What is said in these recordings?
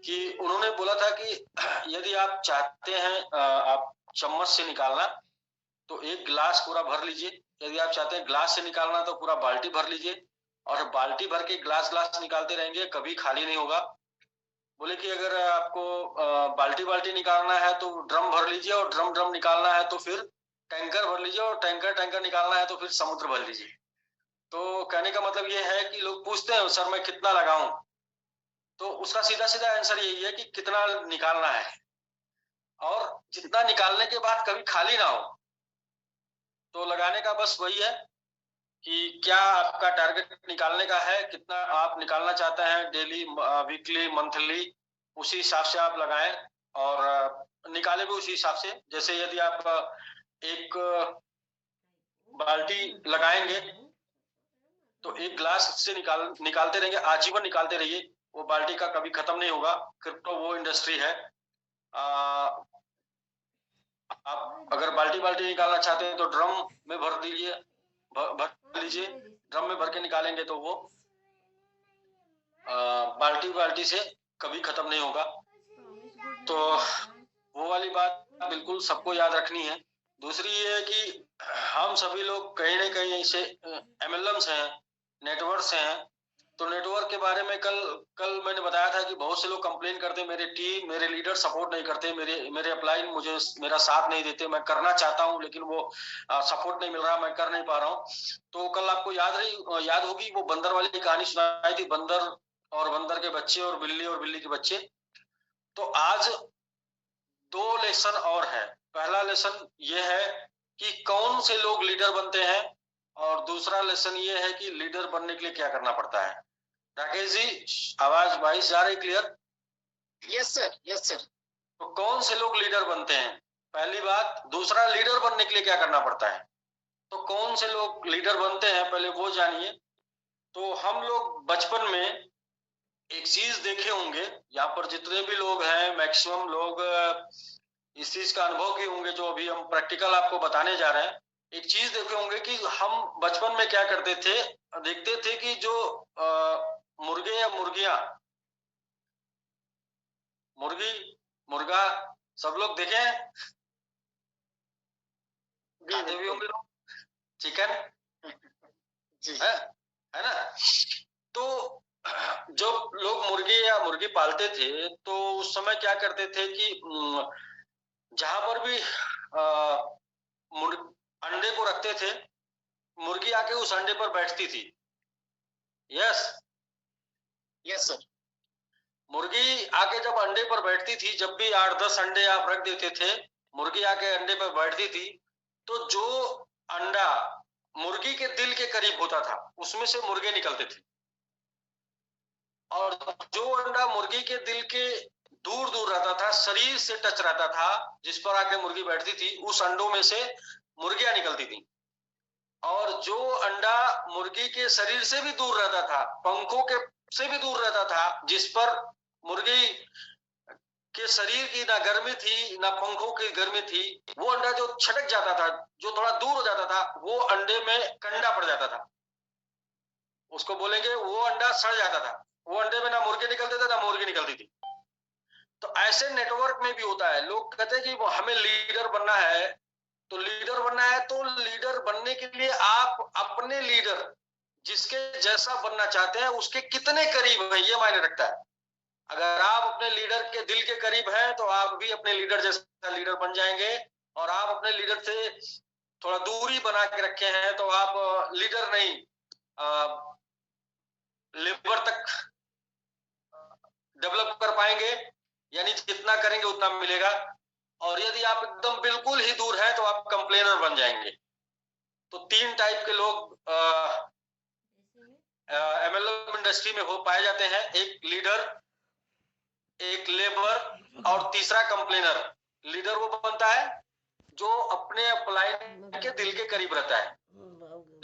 कि उन्होंने बोला था कि यदि आप चाहते हैं आप चम्मच से निकालना तो एक गिलास पूरा भर लीजिए, यदि आप चाहते हैं ग्लास से निकालना तो पूरा बाल्टी भर लीजिए और बाल्टी भर के ग्लास ग्लास निकालते रहेंगे, कभी खाली नहीं होगा। बोले कि अगर आपको बाल्टी बाल्टी निकालना है तो ड्रम भर लीजिए और ड्रम ड्रम निकालना है तो फिर टैंकर भर लीजिए और टैंकर टैंकर निकालना है तो फिर समुद्र भर लीजिए। तो कहने का मतलब ये है कि लोग पूछते हैं सर मैं कितना लगाऊं, तो उसका सीधा सीधा आंसर यही है कि कितना निकालना है और जितना निकालने के बाद कभी खाली ना हो। तो लगाने का बस वही है कि क्या आपका टारगेट निकालने का है, कितना आप निकालना चाहते हैं डेली, वीकली, मंथली, उसी हिसाब से आप लगाएं और निकाले भी उसी हिसाब से। जैसे यदि आप एक बाल्टी लगाएंगे तो एक ग्लास से निकालते रहेंगे, आजीवन निकालते रहिए, वो बाल्टी का कभी खत्म नहीं होगा। क्रिप्टो वो इंडस्ट्री है। आप अगर बाल्टी बाल्टी निकालना चाहते हैं तो ड्रम में भर दीजिए, भर लीजिए, ड्रम में भर के निकालेंगे तो वो बाल्टी बाल्टी से कभी खत्म नहीं होगा। तो वो वाली बात बिल्कुल सबको याद रखनी है। दूसरी ये है कि हम सभी लोग कहीं ना कहीं ऐसे एमएलएम्स हैं, नेटवर्क्स हैं, तो नेटवर्क के बारे में कल मैंने बताया था कि बहुत से लोग कंप्लेन करते हैं, मेरे टीम मेरे लीडर सपोर्ट नहीं करते, मेरे अपलाइन मुझे मेरा साथ नहीं देते, मैं करना चाहता हूं लेकिन वो सपोर्ट नहीं मिल रहा, मैं कर नहीं पा रहा हूं। तो कल आपको याद होगी वो बंदर वाली कहानी सुनाई थी, बंदर और बंदर के बच्चे और बिल्ली के बच्चे। तो आज 2 लेसन और है। पहला लेसन ये है कि कौन से लोग लीडर बनते हैं और दूसरा लेसन ये है कि लीडर बनने के लिए क्या करना पड़ता है। राकेश जी, आवाज वॉइस जा रही clear? Yes sir, yes sir. तो कौन से लोग लीडर बनते हैं, पहली बात। दूसरा, लीडर बनने के लिए क्या करना पड़ता है। तो कौन से लोग लीडर बनते हैं पहले वो जानिए। तो हम लोग बचपन में एक चीज देखे होंगे, यहाँ पर जितने भी लोग हैं मैक्सिमम लोग इस चीज का अनुभव किए होंगे, जो अभी हम प्रैक्टिकल आपको बताने जा रहे हैं। एक चीज देखे होंगे कि हम बचपन में क्या करते थे, देखते थे कि जो मुर्गे या मुर्गियां, मुर्गी मुर्गा सब लोग देखे हैं, खाते भी होंगे लोग चिकन, है ना। तो जो लोग मुर्गी या मुर्गी पालते थे तो उस समय क्या करते थे कि जहां पर भी अंडे को रखते थे, मुर्गी आके उस अंडे पर बैठती थी। Yes yes sir. मुर्गी आके जब अंडे पर बैठती थी, जब भी 8-10 अंडे आप रख देते थे, मुर्गी आके अंडे पर बैठती थी, तो जो अंडा मुर्गी के दिल के करीब होता था उसमें से मुर्गे निकलते थे, और जो अंडा मुर्गी के दिल के दूर दूर रहता था, शरीर से टच रहता था, जिस पर आके मुर्गी बैठती थी, उस अंडों में से मुर्गियां निकलती थी। और जो अंडा मुर्गी के शरीर से भी दूर रहता था, पंखों के से भी दूर रहता था, जिस पर मुर्गी के शरीर की ना गर्मी थी ना पंखों की गर्मी थी, वो अंडा जो छटक जाता था, जो थोड़ा दूर हो जाता था, वो अंडे में कंडा पड़ जाता था, उसको बोलेंगे वो अंडा सड़ जाता था। वो अंडे में ना मुर्गे निकलते थे ना मुर्गी निकलती थी। तो ऐसे नेटवर्क में भी होता है। लोग कहते हैं कि हमें लीडर बनना है, तो लीडर बनना है तो लीडर बनने के लिए आप अपने लीडर जिसके जैसा बनना चाहते हैं उसके कितने करीब है ये मायने रखता है। अगर आप अपने लीडर के दिल के करीब हैं तो आप भी अपने लीडर जैसा लीडर बन जाएंगे, और आप अपने लीडर से थोड़ा दूरी बना के रखे हैं तो आप लीडर नहीं लेबर तक डेवलप कर पाएंगे, यानी जितना करेंगे उतना मिलेगा। और यदि आप एकदम बिल्कुल ही दूर है तो आप कंप्लेनर बन जाएंगे। तो 3 टाइप के लोग एमएलएम इंडस्ट्री में हो पाए जाते हैं, एक लीडर, एक लेबर और तीसरा कंप्लेनर। लीडर वो बनता है जो अपने अपलाइन के दिल के करीब रहता है।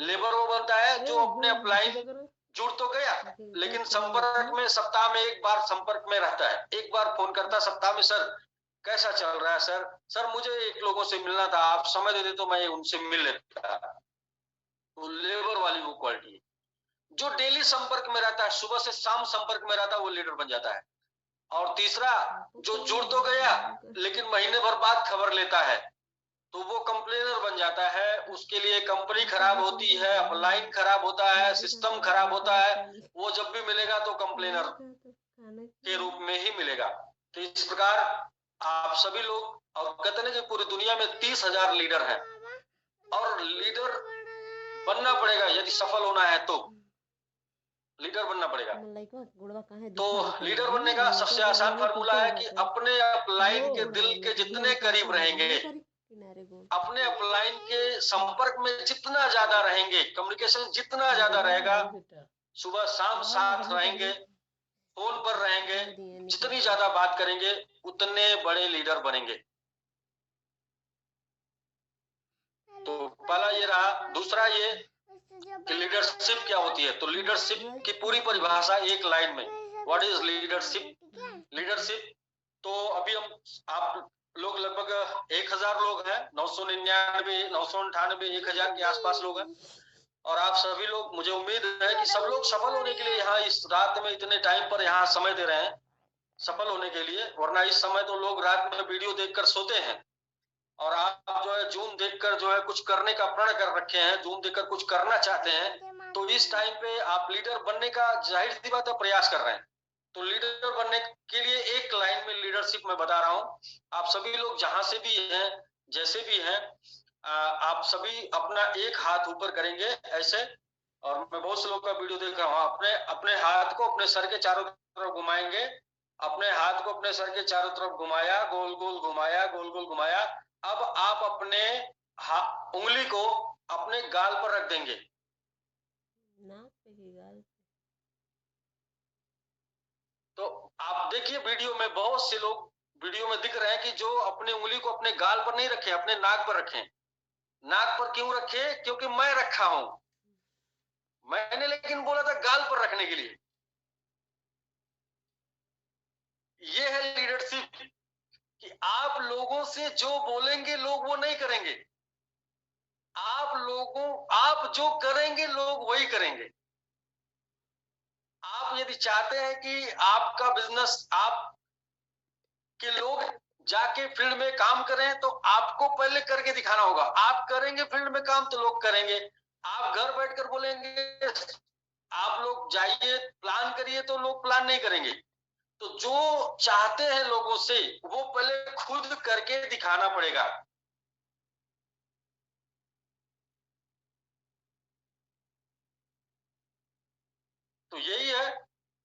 लेबर वो बनता है जो अपने अपलाइन जुड़ तो गया लेकिन संपर्क में सप्ताह में एक बार संपर्क में रहता है, एक बार फोन करता सप्ताह में, सर कैसा चल रहा है, सर मुझे एक लोगों से मिलना था, आप समय दे दे तो मैं उनसे मिल लेता। तो लेबर वाली वो क्वालिटी है। जो डेली संपर्क में रहता है, सुबह से शाम संपर्क में रहता है, वो लीडर बन जाता है। और तीसरा जो जुड़ तो गया लेकिन महीने भर बाद खबर लेता है, तो वो कंप्लेनर बन जाता है। उसके लिए कंपनी खराब होती है, अपलाइन खराब होता है, सिस्टम खराब होता है। वो जब भी मिलेगा तो कंप्लेनर के रूप में ही मिलेगा। तो इस प्रकार आप सभी लोग, और कहते हैं कि पूरी दुनिया में 30,000 लीडर हैं, और लीडर बनना पड़ेगा यदि सफल होना है तो लीडर बनना पड़ेगा। तो लीडर बनने का सबसे आसान फार्मूला है कि अपने अपलाइन के दिल के जितने करीब रहेंगे, अपने अपलाइन के संपर्क में जितना ज्यादा रहेंगे, कम्युनिकेशन जितना ज्यादा रहेगा, सुबह शाम साथ रहेंगे, फोन पर रहेंगे, जितनी ज्यादा बात करेंगे उतने बड़े लीडर बनेंगे। तो पहला ये रहा। दूसरा ये कि लीडरशिप क्या होती है। तो लीडरशिप की पूरी परिभाषा एक लाइन में, व्हाट इज लीडरशिप। लीडरशिप तो अभी हम आप लोग लगभग 1000 लोग हैं, 999 998 1000 के आसपास लोग हैं, और आप सभी लोग, मुझे उम्मीद है कि सब लोग सफल होने के लिए यहाँ इस रात में इतने टाइम पर यहाँ समय दे रहे हैं सफल होने के लिए। वरना इस समय तो लोग रात में वीडियो देखकर सोते हैं, और आप जो है जूम देखकर जो है कुछ करने का प्रण कर रखे हैं, जूम देखकर कुछ करना चाहते हैं। तो इस टाइम पे आप लीडर बनने का जाहिर सी बात है प्रयास कर रहे हैं। तो लीडर बनने के लिए एक लाइन में लीडरशिप मैं बता रहा हूँ। आप सभी लोग जहां से भी हैं, जैसे भी हैं, आप सभी अपना एक हाथ ऊपर करेंगे ऐसे, और मैं बहुत से लोग का वीडियो देख रहा हूँ। अपने अपने हाथ को अपने सर के चारों तरफ घुमाएंगे, अपने हाथ को अपने सर के चारों तरफ घुमाया, गोल गोल घुमाया, गोल गोल घुमाया। अब आप अपने उंगली को अपने गाल पर रख देंगे, नाक पे की गाल। तो आप देखिए वीडियो में बहुत से लोग वीडियो में दिख रहे हैं कि जो अपनी उंगली को अपने गाल पर नहीं रखे, अपने नाक पर रखें। नाक पर क्यों रखे? क्योंकि मैं रखा हूं, मैंने लेकिन बोला था गाल पर रखने के लिए। ये है लीडरशिप कि आप लोगों से जो बोलेंगे लोग वो नहीं करेंगे, आप जो करेंगे लोग वही करेंगे। आप यदि चाहते हैं कि आपका बिजनेस, आप के लोग जाके फील्ड में काम करें, तो आपको पहले करके दिखाना होगा। आप करेंगे फील्ड में काम तो लोग करेंगे। आप घर बैठकर बोलेंगे आप लोग जाइए प्लान करिए, तो लोग प्लान नहीं करेंगे। तो जो चाहते हैं लोगों से वो पहले खुद करके दिखाना पड़ेगा। तो यही है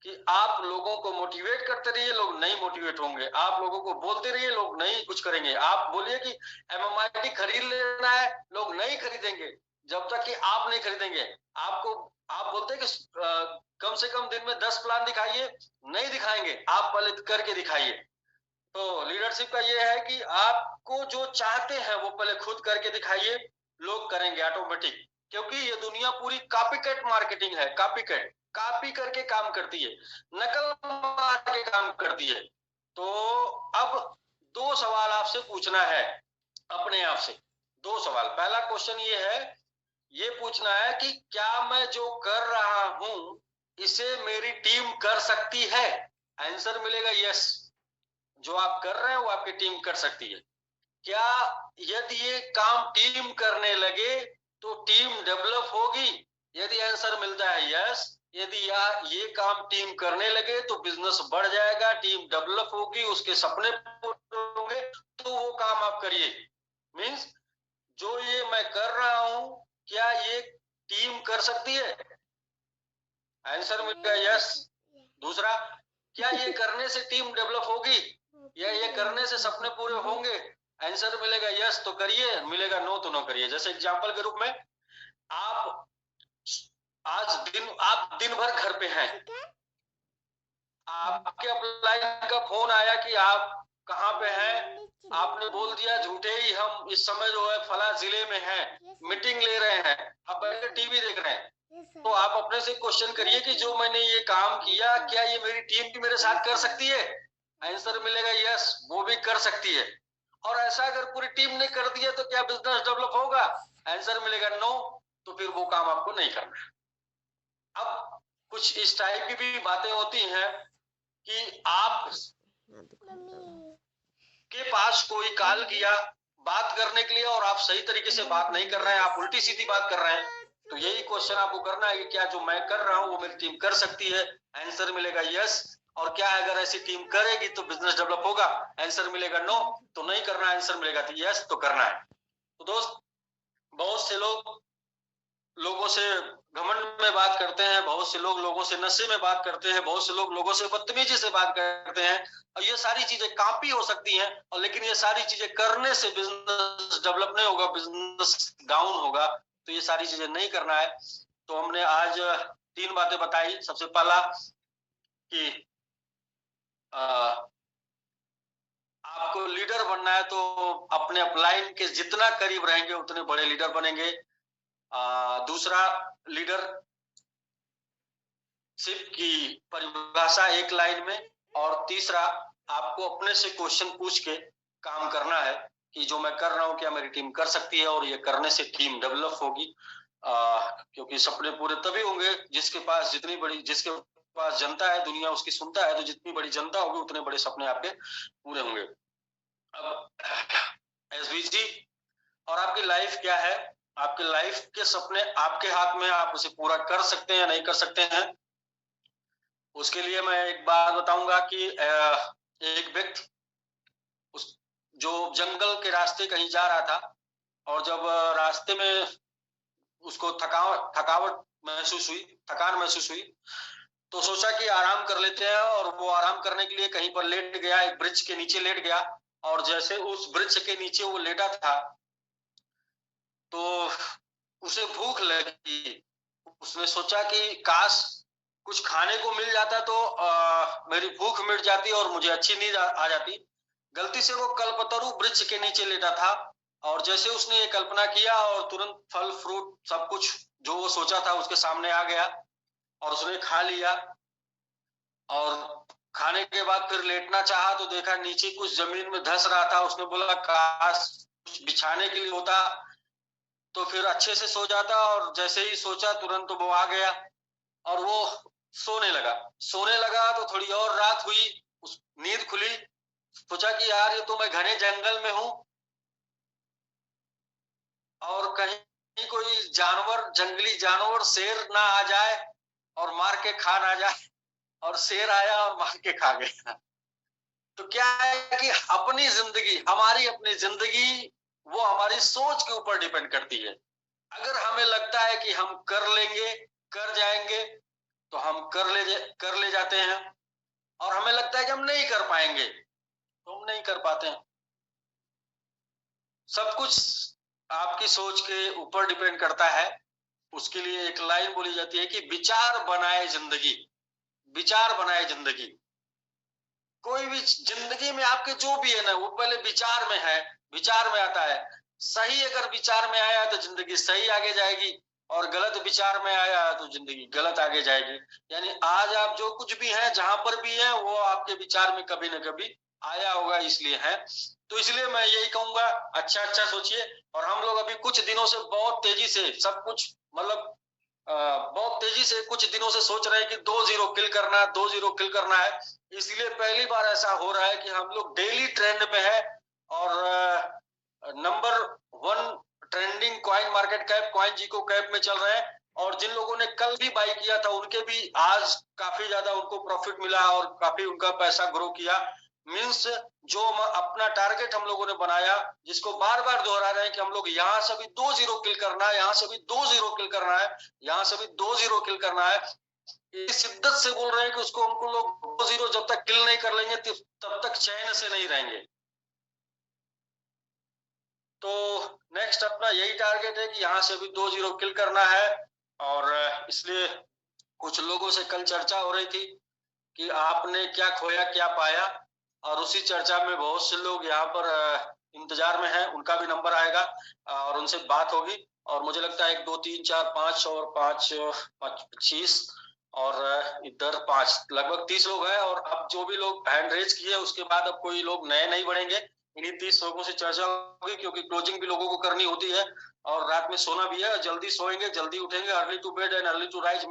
कि आप लोगों को मोटिवेट करते रहिए, लोग नहीं मोटिवेट होंगे। आप लोगों को बोलते रहिए, लोग नहीं कुछ करेंगे। आप बोलिए कि MMIT खरीद लेना है, लोग नहीं खरीदेंगे जब तक कि आप नहीं खरीदेंगे। आप बोलते हैं कि कम से कम दिन में 10 प्लान दिखाइए, नहीं दिखाएंगे, आप पहले करके दिखाइए। तो लीडरशिप का ये है कि आपको जो चाहते हैं वो पहले खुद करके दिखाइए, लोग करेंगे ऑटोमेटिक। क्योंकि ये दुनिया पूरी कॉपी कैट मार्केटिंग है, कॉपी करके काम करती है, नकल मार के काम करती है। तो अब 2 सवाल आपसे पूछना है अपने आप से, 2 सवाल। पहला क्वेश्चन ये है, ये पूछना है कि क्या मैं जो कर रहा हूं इसे मेरी टीम कर सकती है? आंसर मिलेगा यस, जो आप कर रहे हैं वो आपकी टीम कर सकती है। क्या यदि ये काम टीम करने लगे तो टीम डेवलप होगी? यदि आंसर मिलता है यस, यदि ये काम टीम करने लगे तो बिजनेस बढ़ जाएगा, टीम डेवलप होगी, उसके सपने पूरे होंगे, तो वो काम आप करिए। मींस जो ये मैं कर रहा हूं क्या ये टीम कर सकती है? आंसर मिलेगा यस। दूसरा, क्या ये करने से टीम डेवलप होगी या ये करने से सपने पूरे होंगे? आंसर मिलेगा यस तो करिए, मिलेगा नो तो नो करिए। जैसे एग्जांपल के रूप में, आप दिन भर घर पे हैं, आपके अपलाइन का फोन आया कि आप कहाँ पे हैं, आपने बोल दिया झूठे ही हम इस समय जो है फला जिले में हैं, मीटिंग ले रहे हैं, आप बैठकर टीवी देख रहे हैं। तो आप अपने से क्वेश्चन करिए कि जो मैंने ये काम किया क्या ये मेरी टीम भी मेरे साथ कर सकती है? आंसर मिलेगा यस, वो भी कर सकती है। और ऐसा अगर पूरी टीम ने कर दिया तो क्या बिजनेस डेवलप होगा? आंसर मिलेगा नो, तो फिर वो काम आपको नहीं करना। अब कुछ इस टाइप की भी बातें होती हैं कि आप आपके पास कोई कॉल किया बात करने के लिए और आप सही तरीके से बात नहीं कर रहे हैं, आप उल्टी सीधी बात कर रहे हैं, तो यही क्वेश्चन आपको करना है कि क्या जो मैं कर रहा हूं वो मेरी टीम कर सकती है? आंसर मिलेगा यस। और क्या है, अगर ऐसी टीम करेगी तो बिजनेस डेवलप होगा? आंसर मिलेगा नो। तो नहीं करना, आंसर मिलेगा तो यस, तो करना है। तो दोस्त, बहुत से लोगों से घमंड में बात करते हैं, बहुत से लोगों से नशे में बात करते हैं, बहुत से लोगों से बदतमीजी से बात करते हैं, और ये सारी चीजें काफी हो सकती हैं, और लेकिन ये सारी चीजें करने से बिजनेस डेवलप नहीं होगा, बिजनेस डाउन होगा। तो ये सारी चीजें नहीं करना है। तो हमने आज 3 बातें बताई। सबसे पहला कि आपको लीडर बनना है तो अपने अपलाइन के जितना करीब रहेंगे उतने बड़े लीडर बनेंगे। दूसरा, लीडरशिप की परिभाषा एक लाइन में। और तीसरा, आपको अपने से क्वेश्चन पूछ के काम करना है कि जो मैं कर रहा हूं क्या मेरी टीम कर सकती है, और ये करने से टीम डेवलप होगी। क्योंकि सपने पूरे तभी होंगे जिसके पास जनता है, दुनिया उसकी सुनता है, तो जितनी बड़ी जनता होगी उतने बड़े सपने आपके पूरे होंगे। अब एसवीजी और आपकी लाइफ क्या है, आपकी लाइफ के सपने आपके हाथ में, आप उसे पूरा कर सकते हैं या नहीं कर सकते हैं। उसके लिए मैं एक बात बताऊंगा कि एक व्यक्ति जो जंगल के रास्ते कहीं जा रहा था, और जब रास्ते में उसको थकान महसूस हुई, तो सोचा कि आराम कर लेते हैं, और वो आराम करने के लिए कहीं पर लेट गया, एक वृक्ष के नीचे लेट गया। और जैसे उस वृक्ष के नीचे वो लेटा था तो उसे भूख लगी। उसने सोचा कि काश कुछ खाने को मिल जाता तो मेरी भूख मिट जाती और मुझे अच्छी नींद आ जाती। गलती से वो कल्पतरु वृक्ष के नीचे लेटा था, और जैसे उसने ये कल्पना किया और तुरंत फल फ्रूट सब कुछ जो वो सोचा था उसके सामने आ गया, और उसने खा लिया। और खाने के बाद फिर लेटना चाहा तो देखा नीचे कुछ जमीन में धंस रहा था। उसने बोला काश कुछ बिछाने के लिए होता तो फिर अच्छे से सो जाता, और जैसे ही सोचा तुरंत वो आ गया और वो सोने लगा। तो थोड़ी और रात हुई, उस नींद खुली, सोचा कि यार ये तो मैं घने जंगल में हूं और कहीं कोई जानवर, जंगली जानवर शेर ना आ जाए और मार के खा ना जाए। और शेर आया और मार के खा गया। तो क्या है कि हमारी अपनी जिंदगी वो हमारी सोच के ऊपर डिपेंड करती है। अगर हमें लगता है कि हम कर लेंगे, कर जाएंगे, तो हम कर ले जाते हैं, और हमें लगता है कि हम नहीं कर पाएंगे तो हम नहीं कर पाते हैं। सब कुछ आपकी सोच के ऊपर डिपेंड करता है। उसके लिए एक लाइन बोली जाती है कि विचार बनाए जिंदगी। कोई भी जिंदगी में आपके जो भी है ना, वो पहले विचार में आता है। सही अगर विचार में आया तो जिंदगी सही आगे जाएगी, और गलत विचार में आया तो जिंदगी गलत आगे जाएगी। यानी आज आप जो कुछ भी हैं, जहां पर भी हैं, वो आपके विचार में कभी न कभी आया होगा, इसलिए है। तो इसलिए मैं यही कहूंगा, अच्छा सोचिए। और हम लोग अभी कुछ दिनों से बहुत तेजी से सब कुछ, मतलब बहुत तेजी से कुछ दिनों से सोच रहे हैं कि 2-0 किल करना है। इसलिए पहली बार ऐसा हो रहा है कि हम लोग डेली ट्रेंड पे है, और number 1 trending coin market cap, coin जीको कैप में चल रहे हैं। और जिन लोगों ने कल भी बाई किया था उनके भी आज काफी ज्यादा उनको प्रॉफिट मिला, और काफी उनका पैसा ग्रो किया। मीन्स जो अपना टारगेट हम लोगों ने बनाया, जिसको बार बार दोहरा रहे हैं कि हम लोग यहाँ से भी 2-0 किल करना है, यहाँ से भी 2-0 किल करना है, यहाँ से भी 2-0 किल करना है, इस शिद्दत से बोल रहे हैं कि उसको हमको लोग 2-0 जब तक किल नहीं कर लेंगे तब तक चैन से नहीं रहेंगे। तो नेक्स्ट अपना यही टारगेट है कि यहाँ से भी 2-0 किल करना है। और इसलिए कुछ लोगों से कल चर्चा हो रही थी कि आपने क्या खोया क्या पाया, और उसी चर्चा में बहुत से लोग यहाँ पर इंतजार में हैं, उनका भी नंबर आएगा और उनसे बात होगी। और मुझे लगता है 1 2 3 4 5 और 5 25 और इधर 5, लगभग 30 लोग हैं। और अब जो भी लोग हैंड रेज किए उसके बाद अब कोई लोग नए नहीं बढ़ेंगे। इन्हीं 30 लोगों से चर्चा होगी, क्योंकि क्लोजिंग भी लोगों को करनी होती है, और रात में सोना भी है। जल्दी सोएंगे, जल्दी उठेंगे, early to bed and early to rise.